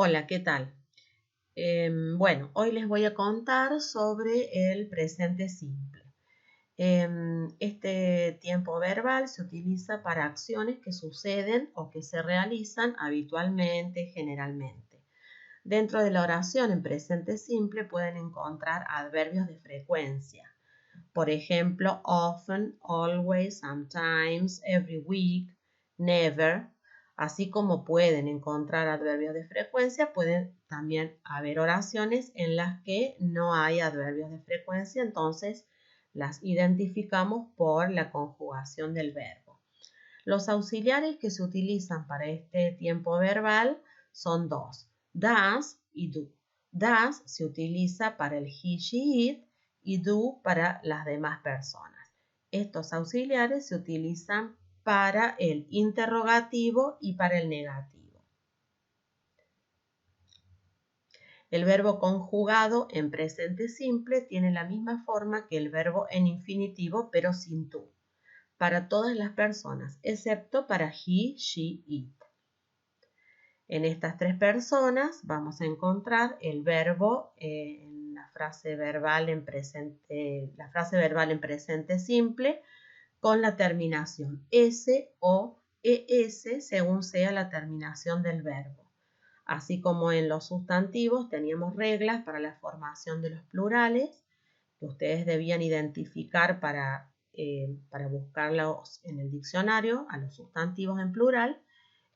Hola, ¿qué tal? Bueno, hoy les voy a contar sobre el presente simple. Este tiempo verbal se utiliza para acciones que suceden o que se realizan habitualmente, generalmente. Dentro de la oración en presente simple pueden encontrar adverbios de frecuencia. Por ejemplo, often, always, sometimes, every week, never. Así como pueden encontrar adverbios de frecuencia, pueden también haber oraciones en las que no hay adverbios de frecuencia, entonces las identificamos por la conjugación del verbo. Los auxiliares que se utilizan para este tiempo verbal son dos, does y do. Does se utiliza para el he, she, it y do para las demás personas. Estos auxiliares se utilizan para el interrogativo y para el negativo. El verbo conjugado en presente simple tiene la misma forma que el verbo en infinitivo, pero sin to, para todas las personas, excepto para he, she, it. En estas tres personas vamos a encontrar el verbo en la frase verbal en presente simple con la terminación s o es según sea la terminación del verbo. Así como en los sustantivos teníamos reglas para la formación de los plurales que ustedes debían identificar para buscarlos en el diccionario a los sustantivos en plural.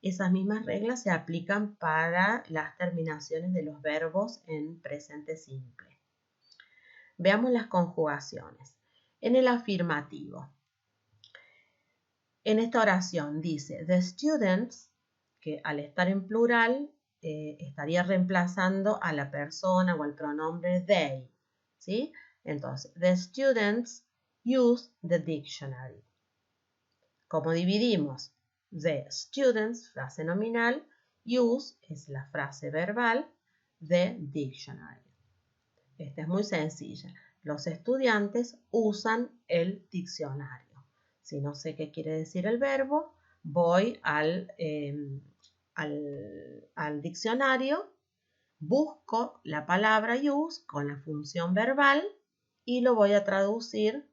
Esas mismas reglas se aplican para las terminaciones de los verbos en presente simple. Veamos las conjugaciones. En el afirmativo. En esta oración dice, the students, que al estar en plural estaría reemplazando a la persona o al pronombre they, ¿sí? Entonces, the students use the dictionary. ¿Cómo dividimos? The students, frase nominal, use es la frase verbal, the dictionary. Esta es muy sencilla. Los estudiantes usan el diccionario. Si no sé qué quiere decir el verbo, voy al diccionario, busco la palabra use con la función verbal y lo voy a traducir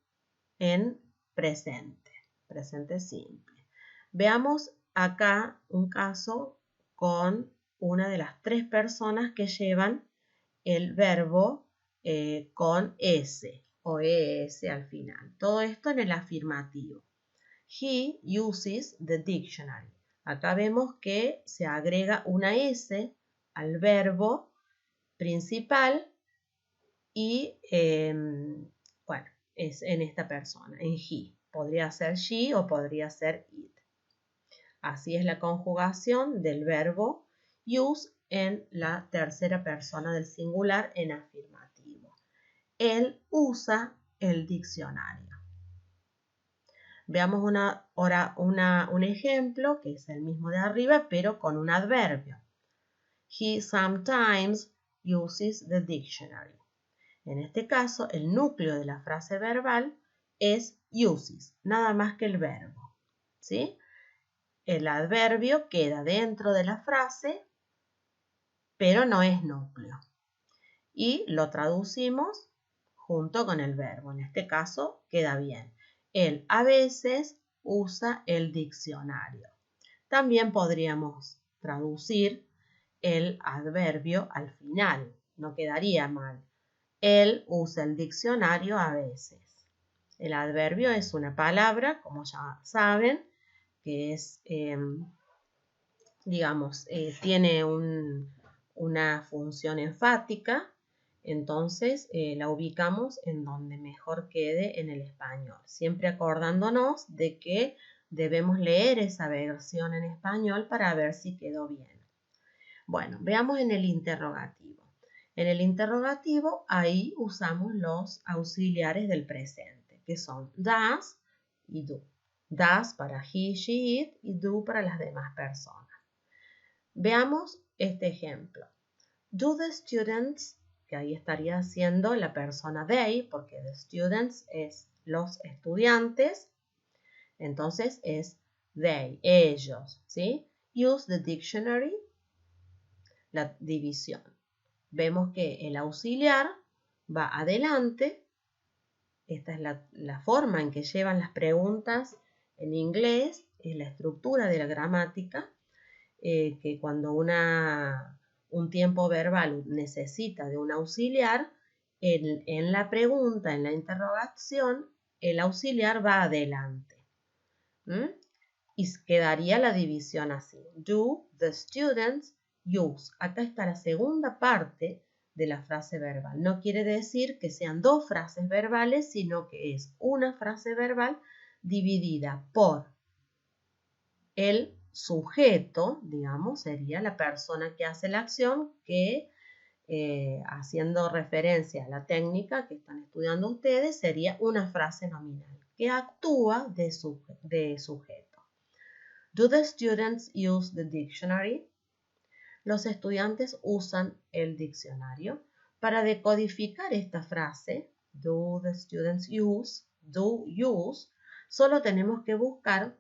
en presente simple. Veamos acá un caso con una de las tres personas que llevan el verbo con S o ES al final. Todo esto en el afirmativo. He uses the dictionary. Acá vemos que se agrega una S al verbo principal y bueno, es en esta persona, en he. Podría ser she o podría ser it. Así es la conjugación del verbo use en la tercera persona del singular en afirmativo. Él usa el diccionario. Veamos un ejemplo que es el mismo de arriba, pero con un adverbio. He sometimes uses the dictionary. En este caso, el núcleo de la frase verbal es uses, nada más que el verbo, ¿sí? El adverbio queda dentro de la frase, pero no es núcleo. Y lo traducimos junto con el verbo. En este caso, queda bien. Él a veces usa el diccionario. También podríamos traducir el adverbio al final. No quedaría mal. Él usa el diccionario a veces. El adverbio es una palabra, como ya saben, que es, tiene una función enfática, entonces la ubicamos en donde mejor quede en el español, siempre acordándonos de que debemos leer esa versión en español para ver si quedó bien. Bueno, veamos en el interrogativo. En el interrogativo, ahí usamos los auxiliares del presente, que son does y do. Does para he, she, it y do para las demás personas. Veamos este ejemplo. Do the students, que ahí estaría siendo la persona they, porque the students es los estudiantes, entonces es they, ellos, ¿sí? Use the dictionary. la división. Vemos que el auxiliar va adelante. Esta es la forma en que llevan las preguntas en inglés, es la estructura de la gramática, que cuando un tiempo verbal necesita de un auxiliar, en la pregunta, en la interrogación, el auxiliar va adelante. Y quedaría la división así. Do the students use? Acá está la segunda parte de la frase verbal. No quiere decir que sean dos frases verbales, sino que es una frase verbal dividida por el sujeto, digamos, sería la persona que hace la acción, que haciendo referencia a la técnica que están estudiando ustedes, sería una frase nominal que actúa de sujeto. Do the students use the dictionary? Los estudiantes usan el diccionario. Para decodificar esta frase, do the students use, solo tenemos que buscar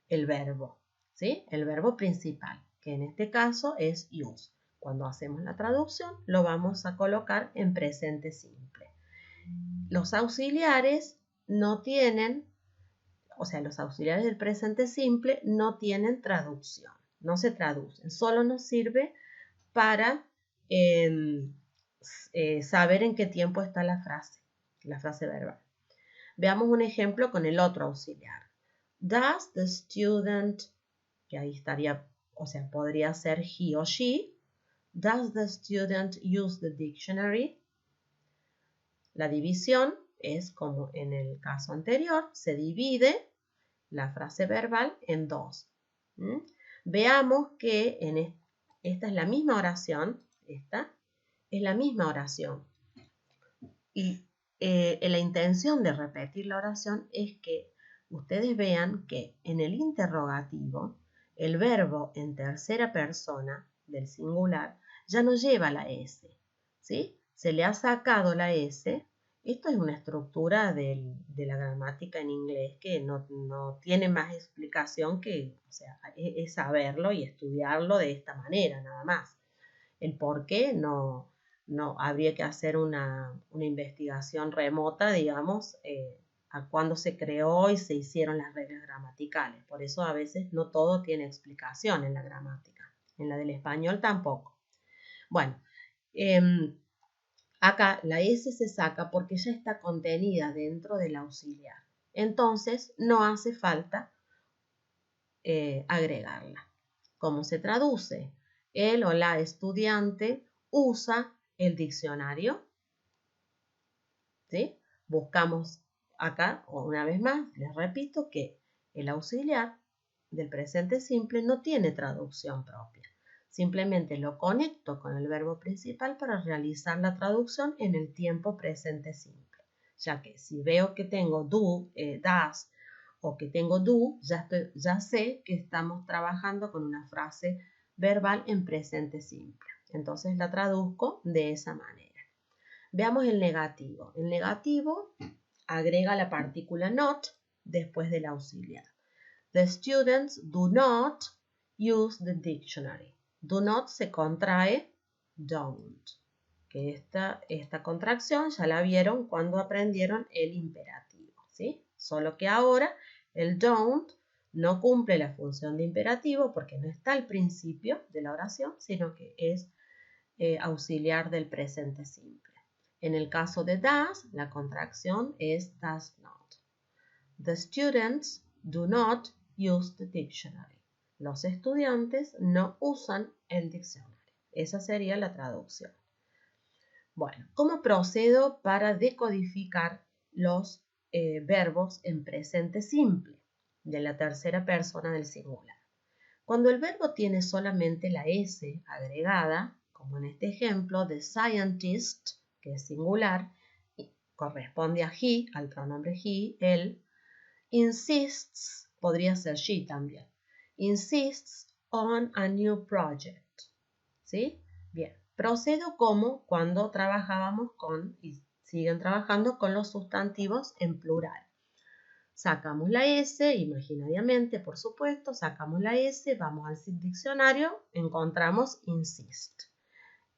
el verbo, ¿sí? El verbo principal, que en este caso es use. Cuando hacemos la traducción, lo vamos a colocar en presente simple. Los auxiliares no tienen, o sea, los auxiliares del presente simple no tienen traducción, no se traducen, solo nos sirve para saber en qué tiempo está la frase verbal. Veamos un ejemplo con el otro auxiliar. Does the student, que ahí estaría, o sea, podría ser he o she. Does the student use the dictionary? La división es como en el caso anterior, se divide la frase verbal en dos. Veamos que esta es la misma oración, esta es la misma oración. Y la intención de repetir la oración es que ustedes vean que en el interrogativo el verbo en tercera persona del singular ya no lleva la S, ¿sí? Se le ha sacado la S. Esto es una estructura de la gramática en inglés que no tiene más explicación que, o sea, es saberlo y estudiarlo de esta manera, nada más. El por qué no habría que hacer una investigación remota, digamos, a cuándo se creó y se hicieron las reglas gramaticales. Por eso a veces no todo tiene explicación en la gramática. En la del español tampoco. Bueno, acá la S se saca porque ya está contenida dentro del auxiliar. Entonces no hace falta agregarla. ¿Cómo se traduce? El o la estudiante usa el diccionario. ¿Sí? Buscamos acá, una vez más, les repito que el auxiliar del presente simple no tiene traducción propia. Simplemente lo conecto con el verbo principal para realizar la traducción en el tiempo presente simple. Ya que si veo que tengo do, das o que tengo do, ya sé que estamos trabajando con una frase verbal en presente simple. Entonces la traduzco de esa manera. Veamos el negativo. El negativo agrega la partícula not después del auxiliar. The students do not use the dictionary. Do not se contrae don't. Que esta contracción ya la vieron cuando aprendieron el imperativo, ¿sí? Solo que ahora el don't no cumple la función de imperativo porque no está al principio de la oración, sino que es auxiliar del presente simple. En el caso de does, la contracción es does not. The students do not use the dictionary. Los estudiantes no usan el diccionario. Esa sería la traducción. Bueno, ¿cómo procedo para decodificar los verbos en presente simple de la tercera persona del singular? Cuando el verbo tiene solamente la S agregada, como en este ejemplo, the scientist, que es singular, corresponde a he, al pronombre he, él, insists, podría ser she también, insists on a new project, ¿sí? Bien, procedo como cuando trabajábamos con, y siguen trabajando con los sustantivos en plural. Sacamos la S, imaginariamente, por supuesto, sacamos la S, vamos al diccionario, encontramos insist.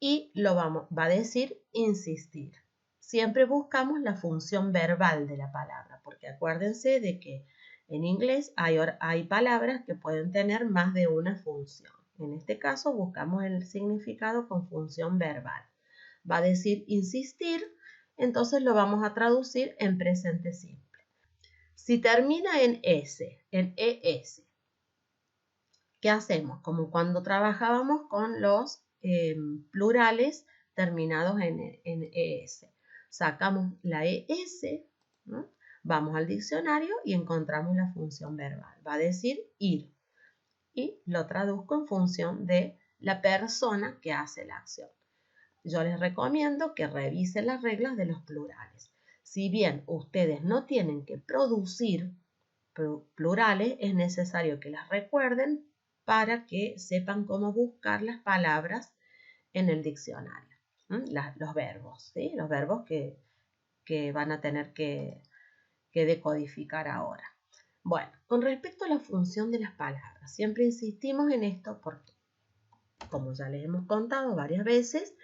Y va a decir insistir. Siempre buscamos la función verbal de la palabra, porque acuérdense de que en inglés hay palabras que pueden tener más de una función. En este caso buscamos el significado con función verbal. Va a decir insistir, entonces lo vamos a traducir en presente simple. Si termina en S, en ES, ¿qué hacemos? Como cuando trabajábamos con los plurales terminados en ES. Sacamos la ES, ¿no? Vamos al diccionario y encontramos la función verbal. Va a decir ir. Y lo traduzco en función de la persona que hace la acción. Yo les recomiendo que revisen las reglas de los plurales. Si bien ustedes no tienen que producir plurales, es necesario que las recuerden para que sepan cómo buscar las palabras en el diccionario. Los verbos, ¿sí? Los verbos que van a tener que decodificar ahora. Bueno, con respecto a la función de las palabras, siempre insistimos en esto porque, como ya les hemos contado varias veces,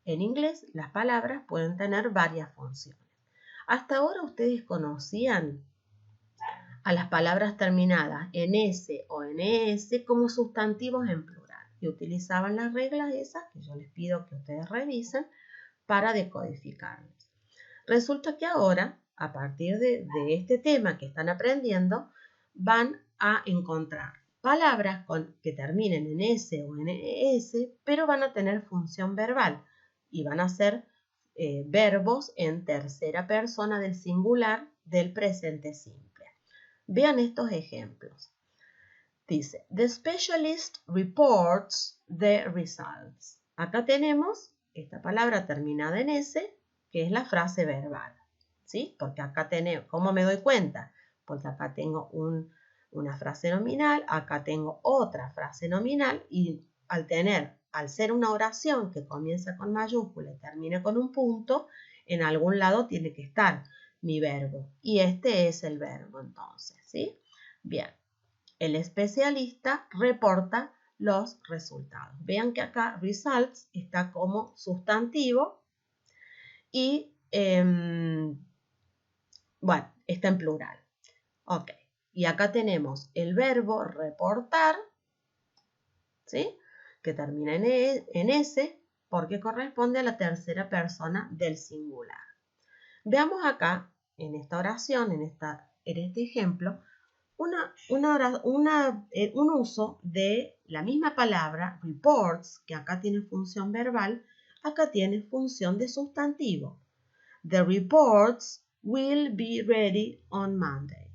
en inglés las palabras pueden tener varias funciones. Hasta ahora ustedes conocían a las palabras terminadas en S o en ES como sustantivos en plural y utilizaban las reglas esas que yo les pido que ustedes revisen para decodificarlas. Resulta que ahora, a partir de este tema que están aprendiendo, van a encontrar palabras que terminen en S o en ES, pero van a tener función verbal y van a ser verbos en tercera persona del singular del presente simple. Vean estos ejemplos. Dice, the specialist reports the results. Acá tenemos esta palabra terminada en S, que es la frase verbal. ¿Sí? Porque acá tenemos, ¿cómo me doy cuenta? Porque acá tengo una frase nominal, acá tengo otra frase nominal y al ser una oración que comienza con mayúscula y termina con un punto, en algún lado tiene que estar mi verbo. Y este es el verbo entonces, ¿sí? Bien, el especialista reporta los resultados. Vean que acá results está como sustantivo y, bueno, está en plural. Ok, y acá tenemos el verbo reportar, ¿sí? Que termina en S porque corresponde a la tercera persona del singular. Veamos acá, en esta oración, en este ejemplo, un uso de la misma palabra, reports, que acá tiene función verbal, acá tiene función de sustantivo. The reports will be ready on Monday.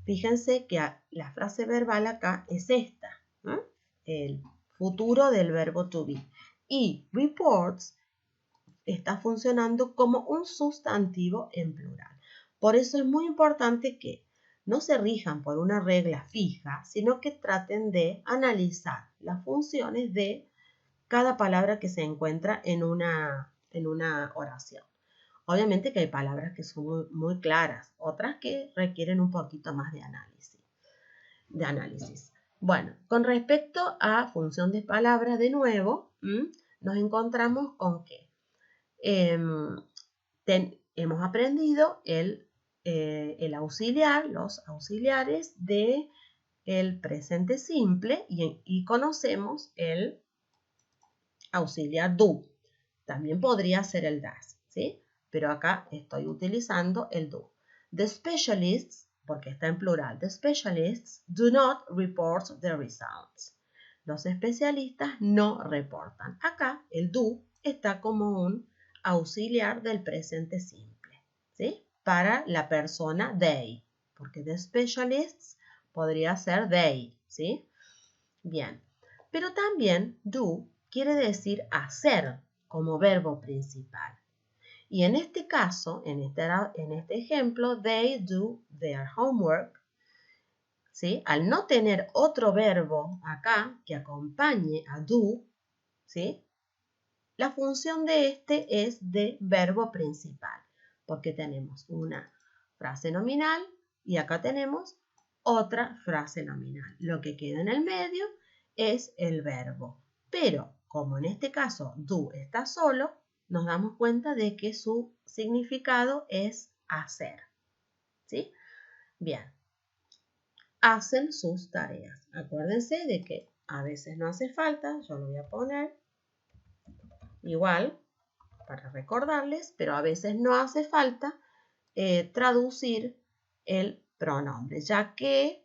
Fíjense que la frase verbal acá es esta, ¿no? El futuro del verbo to be. Y reports está funcionando como un sustantivo en plural. Por eso es muy importante que no se rijan por una regla fija, sino que traten de analizar las funciones de cada palabra que se encuentra en una oración. Obviamente que hay palabras que son muy, muy claras, otras que requieren un poquito más de análisis. Bueno, con respecto a función de palabra, de nuevo, nos encontramos con que hemos aprendido el auxiliar, los auxiliares de el presente simple y conocemos el auxiliar do. También podría ser el das, ¿sí? Pero acá estoy utilizando el do. The specialists, porque está en plural, the specialists do not report the results. Los especialistas no reportan. Acá el do está como un auxiliar del presente simple, ¿sí? Para la persona they, porque the specialists podría ser they, ¿sí? Bien, pero también do quiere decir hacer como verbo principal. Y en este caso, en este ejemplo, they do their homework, ¿sí? Al no tener otro verbo acá que acompañe a do, ¿sí? La función de este es de verbo principal, porque tenemos una frase nominal Y acá tenemos otra frase nominal. Lo que queda en el medio es el verbo. Pero como en este caso do está solo, nos damos cuenta de que su significado es hacer. ¿Sí? Bien. Hacen sus tareas. Acuérdense de que a veces no hace falta, yo lo voy a poner igual para recordarles, pero a veces no hace falta traducir el pronombre, ya que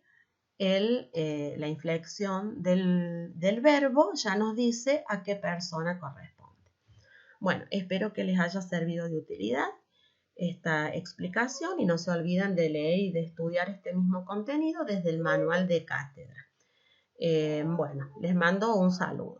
la inflexión del verbo ya nos dice a qué persona corresponde. Bueno, espero que les haya servido de utilidad esta explicación y no se olviden de leer y de estudiar este mismo contenido desde el manual de cátedra. Bueno, les mando un saludo.